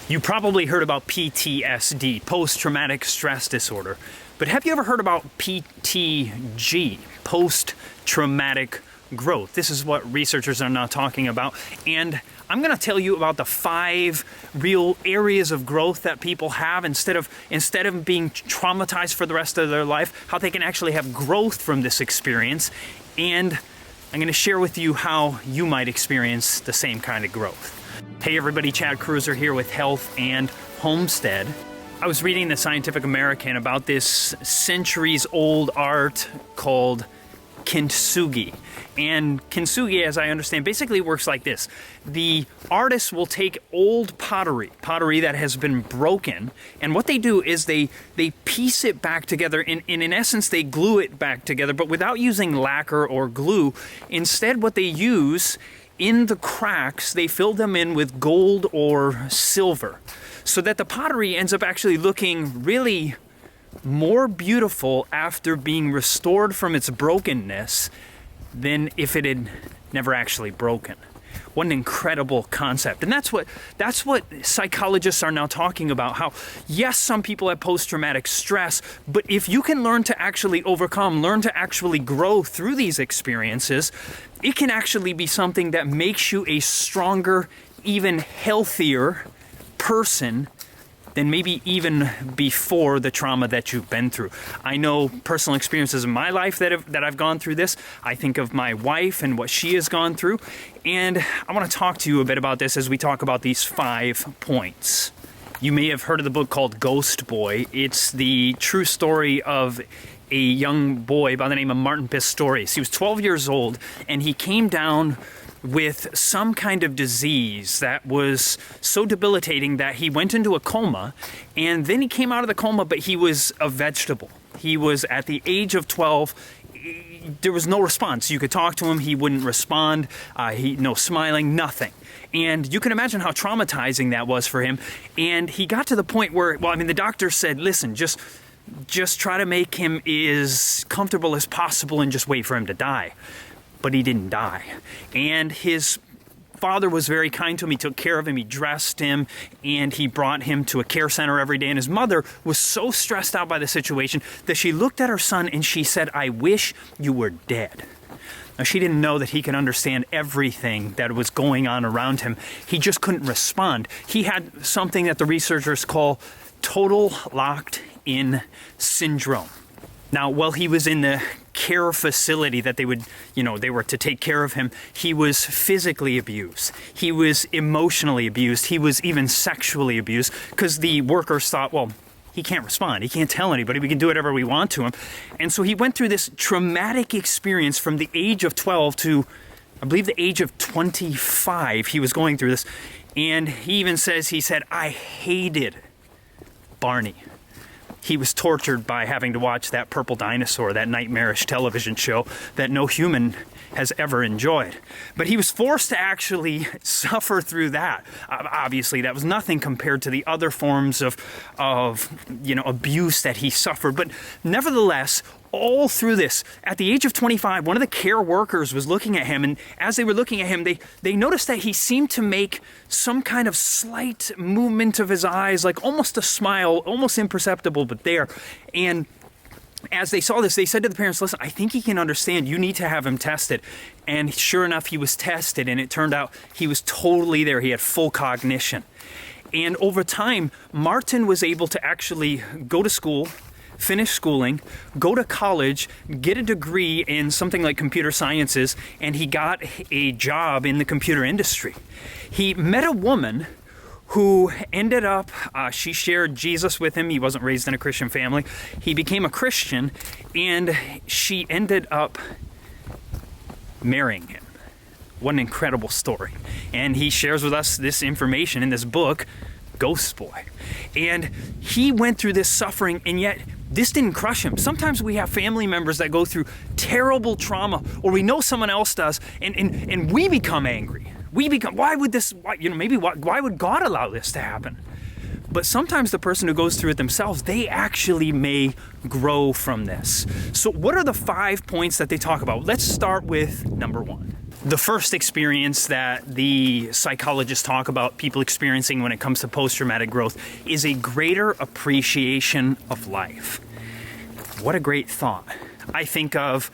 You probably heard about PTSD, post-traumatic stress disorder, but have you ever heard about PTG, post-traumatic growth? This is what researchers are now talking about, and I'm going to tell you about the 5 real areas of growth that people have instead of being traumatized for the rest of their life, how they can actually have growth from this experience, and I'm going to share with you how you might experience the same kind of growth. Hey everybody, Chad KREUZER here with Health and Homestead. I was reading the Scientific American about this centuries-old art called kintsugi. And kintsugi, as I understand, basically works like this. The artist will take old pottery that has been broken, and what they do is they piece it back together. In essence, they glue it back together, but without using lacquer or glue. Instead, what they use in the cracks, they fill them in with gold or silver, so that the pottery ends up actually looking really more beautiful after being restored from its brokenness than if it had never actually broken. What an incredible concept. And that's what psychologists are now talking about. How, yes, some people have post-traumatic stress, but if you can learn to actually overcome, learn to actually grow through these experiences, it can actually be something that makes you a stronger, even healthier person than maybe even before the trauma that you've been through. I know personal experiences in my life that I've gone through this. I think of my wife and what she has gone through, and I want to talk to you a bit about this as we talk about these 5 points. You may have heard of the book called Ghost Boy. It's the true story of a young boy by the name of Martin Pistorius. He was 12 years old, and he came down with some kind of disease that was so debilitating that he went into a coma, and then he came out of the coma, but he was a vegetable. He was, at the age of 12, there was no response. You could talk to him, he wouldn't respond, no smiling, nothing. And you can imagine how traumatizing that was for him. And he got to the point where, the doctor said, listen, just try to make him as comfortable as possible and just wait for him to die. But he didn't die. And his father was very kind to him. He took care of him, he dressed him, and he brought him to a care center every day. And his mother was so stressed out by the situation that she looked at her son and she said, "I wish you were dead." Now, she didn't know that he could understand everything that was going on around him. He just couldn't respond. He had something that the researchers call total locked-in syndrome. Now, while he was in the care facility that they were to take care of him, he was physically abused. He was emotionally abused. He was even sexually abused because the workers thought, well, he can't respond. He can't tell anybody. We can do whatever we want to him. And so he went through this traumatic experience from the age of 12 to, I believe, the age of 25. He was going through this. And he even said, I hated Barney. He was tortured by having to watch that purple dinosaur, that nightmarish television show that no human has ever enjoyed. But he was forced to actually suffer through that. Obviously, that was nothing compared to the other forms of abuse that he suffered. But nevertheless, all through this, at the age of 25, one of the care workers was looking at him, and as they were looking at him, they noticed that he seemed to make some kind of slight movement of his eyes, like almost a smile, almost imperceptible, but there. And as they saw this, they said to the parents, listen, I think he can understand. You need to have him tested. And sure enough, he was tested, and it turned out he was totally there. He had full cognition. And over time, Martin was able to actually go to school, finish schooling, go to college, get a degree in something like computer sciences, and he got a job in the computer industry. He met a woman who ended up, she shared Jesus with him. He wasn't raised in a Christian family. He became a Christian, and she ended up marrying him. What an incredible story. And he shares with us this information in this book, Ghost Boy. And he went through this suffering, and yet this didn't crush him. Sometimes we have family members that go through terrible trauma, or we know someone else does, and we become angry. Why would God allow this to happen? But sometimes the person who goes through it themselves, they actually may grow from this. So what are the 5 points that they talk about? Let's start with number 1. The first experience that the psychologists talk about people experiencing when it comes to post-traumatic growth is a greater appreciation of life. What a great thought. I think of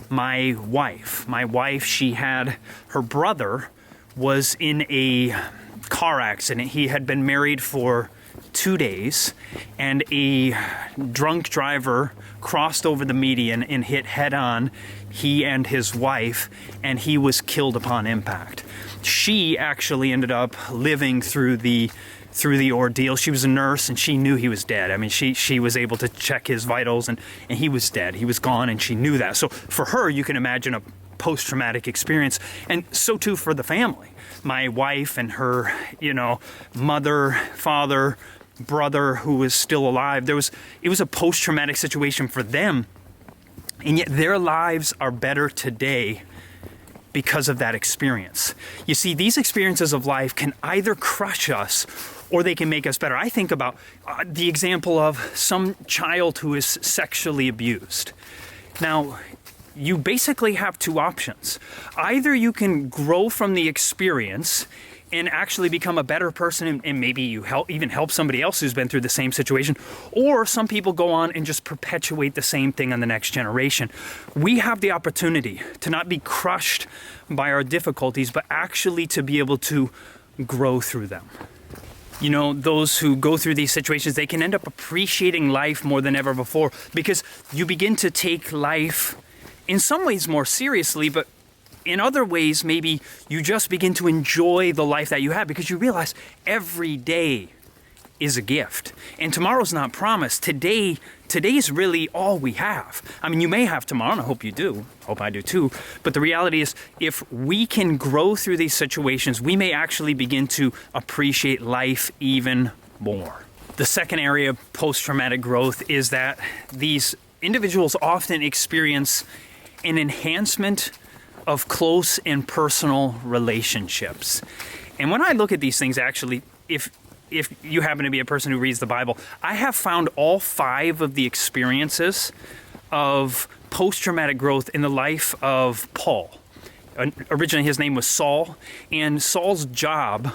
my wife. My wife, her brother was in a car accident. He had been married for 2 days, and a drunk driver crossed over the median and hit head-on he and his wife, and he was killed upon impact. She actually ended up living through the ordeal. She was a nurse, and she knew he was dead. I mean, she was able to check his vitals, and he was dead. He was gone, and she knew that. So for her, you can imagine a post-traumatic experience, and so too for the family. My wife and her, mother, father, brother who was still alive. It was a post-traumatic situation for them, and yet their lives are better today because of that experience. You see, these experiences of life can either crush us or they can make us better. I think about the example of some child who is sexually abused. Now, you basically have two options. Either you can grow from the experience and actually become a better person, and maybe you even help somebody else who's been through the same situation, or some people go on and just perpetuate the same thing on the next generation. We have the opportunity to not be crushed by our difficulties, but actually to be able to grow through them. Those who go through these situations, they can end up appreciating life more than ever before, because you begin to take life in some ways more seriously, but in other ways, maybe you just begin to enjoy the life that you have because you realize every day is a gift. And tomorrow's not promised. Today is really all we have. I mean, you may have tomorrow, and I hope you do. Hope I do too. But the reality is, if we can grow through these situations, we may actually begin to appreciate life even more. The second area of post-traumatic growth is that these individuals often experience an enhancement of close and personal relationships. And when I look at these things, actually, if you happen to be a person who reads the Bible, I have found all 5 of the experiences of post-traumatic growth in the life of Paul. Originally, his name was Saul, and Saul's job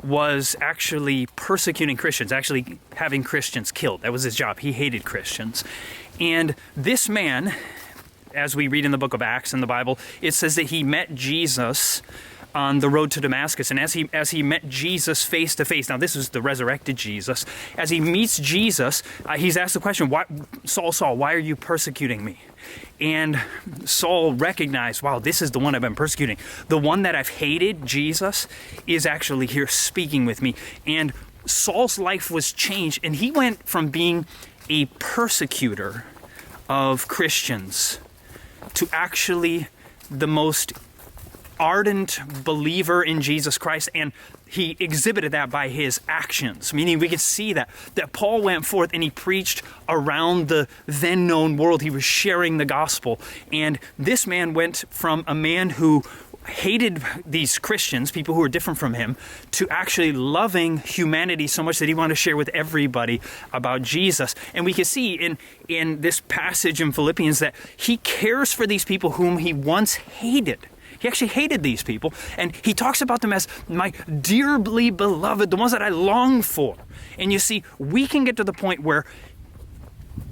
was actually persecuting Christians, actually having Christians killed. That was his job. He hated Christians. And this man, as we read in the book of Acts in the Bible, it says that he met Jesus on the road to Damascus. And as he met Jesus face to face, now this is the resurrected Jesus, as he meets Jesus, he's asked the question, Saul, why are you persecuting me? And Saul recognized, wow, this is the one I've been persecuting. The one that I've hated, Jesus, is actually here speaking with me. And Saul's life was changed, and he went from being a persecutor of Christians to actually the most ardent believer in Jesus Christ, and he exhibited that by his actions. Meaning we could see that Paul went forth and he preached around the then known world. He was sharing the gospel, and this man went from a man who hated these Christians, people who were different from him, to actually loving humanity so much that he wanted to share with everybody about Jesus. And we can see in this passage in Philippians that he cares for these people whom he once hated. He actually hated these people, and he talks about them as my dearly beloved, the ones that I long for. And you see, we can get to the point where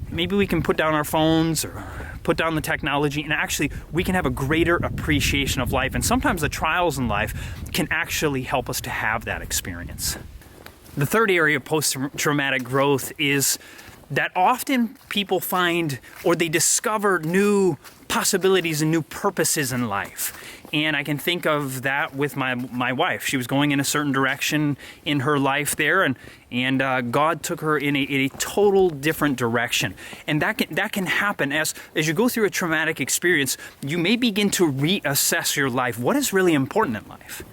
maybe we can put down our phones or put down the technology, and actually we can have a greater appreciation of life. And sometimes the trials in life can actually help us to have that experience. The third area of post-traumatic growth is that often people find or they discover new possibilities and new purposes in life. And I can think of that with my wife. She was going in a certain direction in her life there, and God took her in a total different direction. And that can happen as you go through a traumatic experience. You may begin to reassess your life. What is really important in life?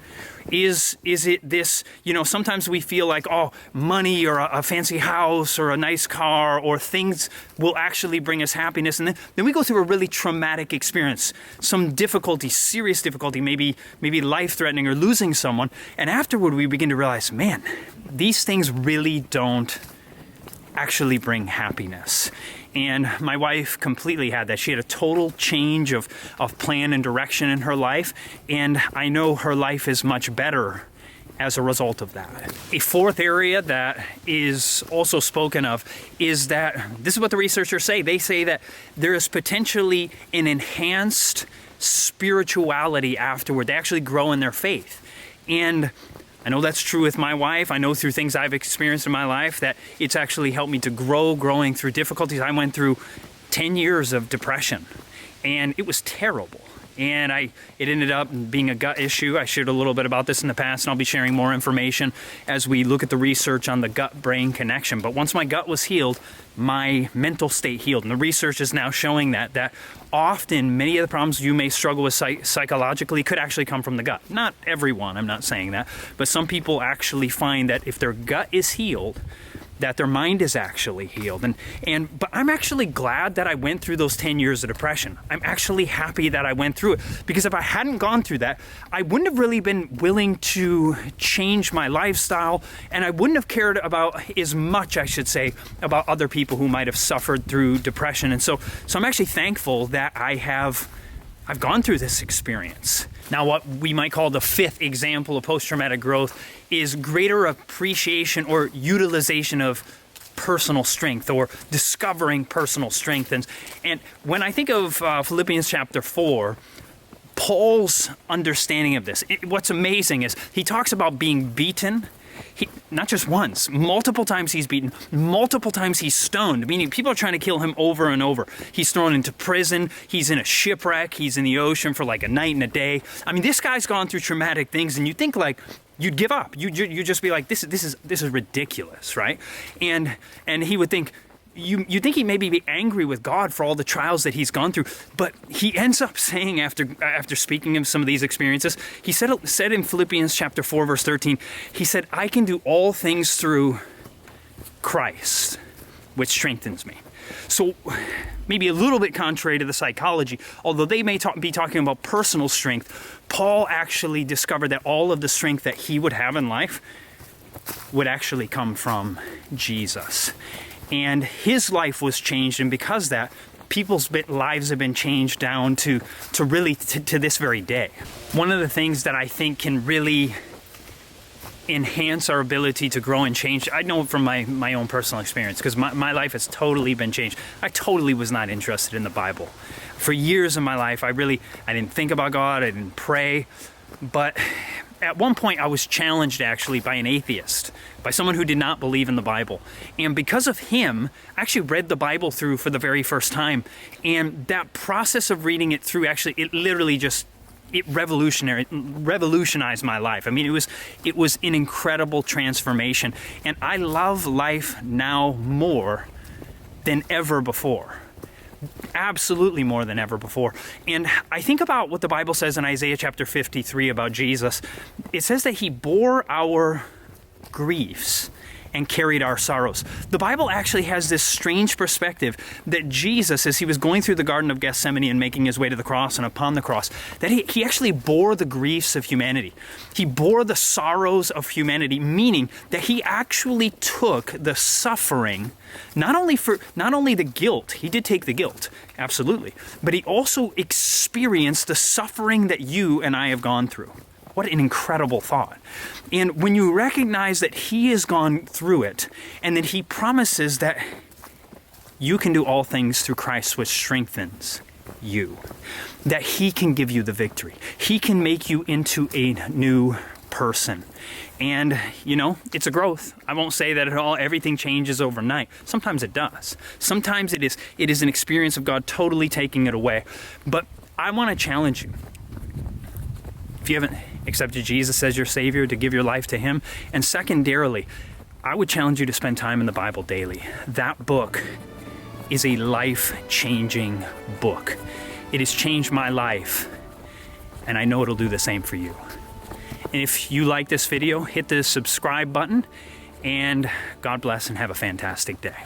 Is it this, sometimes we feel like, money or a fancy house or a nice car or things will actually bring us happiness. And then we go through a really traumatic experience, some difficulty, serious difficulty, maybe life-threatening or losing someone. And afterward, we begin to realize, man, these things really don't actually bring happiness. And my wife completely had that. She had a total change of plan and direction in her life, and I know her life is much better as a result of that. A fourth area that is also spoken of is that, this is what the researchers say, they say that there is potentially an enhanced spirituality afterward. They actually grow in their faith. And I know that's true with my wife. I know through things I've experienced in my life that it's actually helped me to grow, growing through difficulties. I went through 10 years of depression, and it was terrible. And it ended up being a gut issue. I shared a little bit about this in the past, and I'll be sharing more information as we look at the research on the gut-brain connection. But once my gut was healed, my mental state healed. And the research is now showing that often many of the problems you may struggle with psychologically could actually come from the gut. Not everyone, I'm not saying that, but some people actually find that if their gut is healed, that their mind is actually healed. But I'm actually glad that I went through those 10 years of depression. I'm actually happy that I went through it, because if I hadn't gone through that, I wouldn't have really been willing to change my lifestyle, and I wouldn't have cared about as much, I should say, about other people who might have suffered through depression. And so I'm actually thankful that I've gone through this experience. Now, what we might call the fifth example of post-traumatic growth is greater appreciation or utilization of personal strength, or discovering personal strength. And when I think of Philippians chapter 4, Paul's understanding of this, what's amazing is he talks about being beaten. Not just once, multiple times he's beaten, multiple times he's stoned, meaning people are trying to kill him over and over. He's thrown into prison, he's in a shipwreck, he's in the ocean for like a night and a day. I mean, this guy's gone through traumatic things, and you think like you'd give up. You'd just be like, this is ridiculous, right? And he would think, you think he maybe be angry with God for all the trials that he's gone through, but he ends up saying after speaking of some of these experiences, he said in Philippians chapter 4, verse 13, he said, I can do all things through Christ, which strengthens me. So maybe a little bit contrary to the psychology, although they may be talking about personal strength, Paul actually discovered that all of the strength that he would have in life would actually come from Jesus. And his life was changed, and because of that, people's lives have been changed down to really to this very day. One of the things that I think can really enhance our ability to grow and change, I know from my own personal experience, because my life has totally been changed. I totally was not interested in the Bible. For years in my life, I didn't think about God, I didn't pray, but at one point I was challenged actually by an atheist, by someone who did not believe in the Bible. And because of him, I actually read the Bible through for the very first time. And that process of reading it through, actually, it literally just, it revolutionized my life. I mean, it was an incredible transformation. And I love life now more than ever before. Absolutely more than ever before. And I think about what the Bible says in Isaiah chapter 53 about Jesus. It says that he bore our griefs and carried our sorrows. The Bible actually has this strange perspective that Jesus, as he was going through the Garden of Gethsemane and making his way to the cross, and upon the cross, that he actually bore the griefs of humanity. He bore the sorrows of humanity, meaning that he actually took the suffering, not only the guilt, he did take the guilt, absolutely, but he also experienced the suffering that you and I have gone through. What an incredible thought. And when you recognize that he has gone through it, and that he promises that you can do all things through Christ, which strengthens you, that he can give you the victory. He can make you into a new person. And, it's a growth. I won't say that at all everything changes overnight. Sometimes it does. Sometimes it is an experience of God totally taking it away. But I want to challenge you. If you haven't accepted Jesus as your Savior, to give your life to him. And secondarily, I would challenge you to spend time in the Bible daily. That book is a life-changing book. It has changed my life, and I know it'll do the same for you. And if you like this video, hit the subscribe button, and God bless and have a fantastic day.